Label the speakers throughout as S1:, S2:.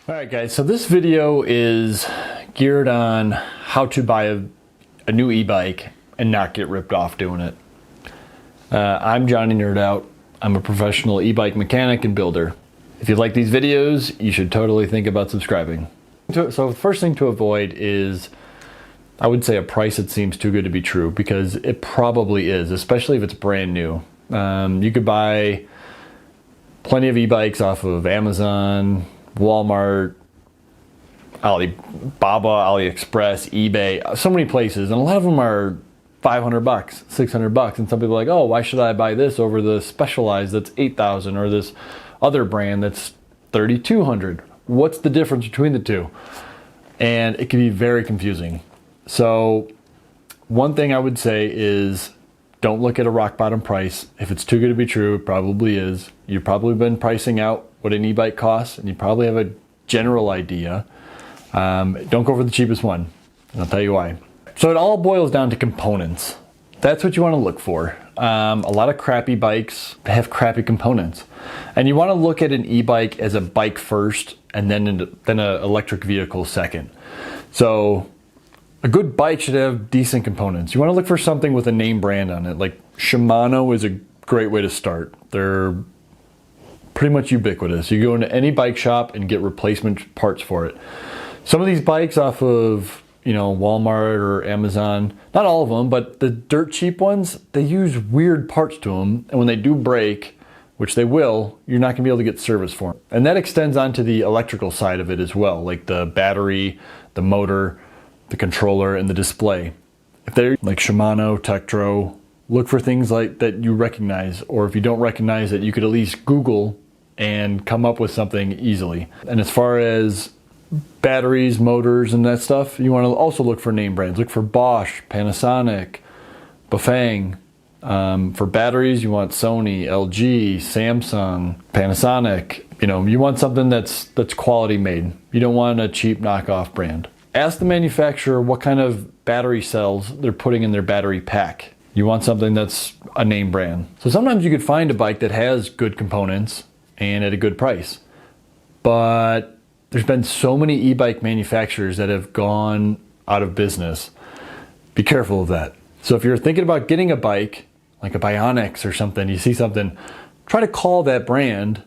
S1: All right, guys, so this video is geared on how to buy a new e-bike and not get ripped off doing it. I'm Johnny Nerd Out. I'm a professional e-bike mechanic and builder. If you like these videos, you should totally think about subscribing. So the first thing to avoid is, I would say, a price that seems too good to be true, because it probably is, especially if it's brand new. You could buy plenty of e-bikes off of Amazon, Walmart, Alibaba, AliExpress, eBay, so many places, and a lot of them are $500, $600, and some people are like, oh, why should I buy this over the Specialized that's $8,000 or this other brand that's $3,200? What's the difference between the two? And it can be very confusing. So one thing I would say is, don't look at a rock bottom price. If it's too good to be true, it probably is. You've probably been pricing out what an e-bike costs, and you probably have a general idea. Don't go for the cheapest one, and I'll tell you why. So it all boils down to components. That's what you want to look for. A lot of crappy bikes have crappy components, and you want to look at an e-bike as a bike first, and then an electric vehicle second. So a good bike should have decent components. You want to look for something with a name brand on it. Like Shimano is a great way to start. They're pretty much ubiquitous. You go into any bike shop and get replacement parts for it. Some of these bikes off of, Walmart or Amazon, not all of them, but the dirt cheap ones, they use weird parts to them. And when they do break, which they will, you're not gonna be able to get service for them. And that extends onto the electrical side of it as well, like the battery, the motor, the controller, and the display. If they're like Shimano, Tektro, look for things like that you recognize, or if you don't recognize it, you could at least Google and come up with something easily. And as far as batteries, motors, and that stuff, you want to also look for name brands. Look for Bosch, Panasonic, Bafang. For batteries, you want Sony, LG, Samsung, Panasonic. You want something that's quality made. You don't want a cheap knockoff brand. Ask the manufacturer what kind of battery cells they're putting in their battery pack. You want something that's a name brand. So sometimes you could find a bike that has good components and at a good price. But there's been so many e-bike manufacturers that have gone out of business. Be careful of that. So if you're thinking about getting a bike, like a Bionix or something, you see something, try to call that brand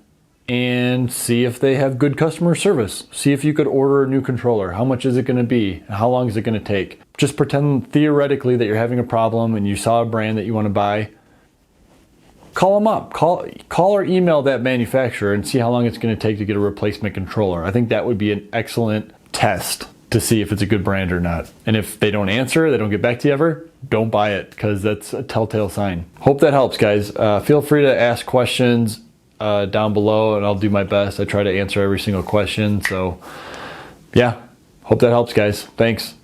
S1: and see if they have good customer service. See if you could order a new controller. How much is it gonna be? How long is it gonna take? Just pretend theoretically that you're having a problem and you saw a brand that you wanna buy. Call them up, call or email that manufacturer and see how long it's gonna take to get a replacement controller. I think that would be an excellent test to see if it's a good brand or not. And if they don't answer, they don't get back to you ever, don't buy it, because that's a telltale sign. Hope that helps, guys. Feel free to ask questions down below, and I'll do my best. I try to answer every single question. So yeah, hope that helps, guys. Thanks.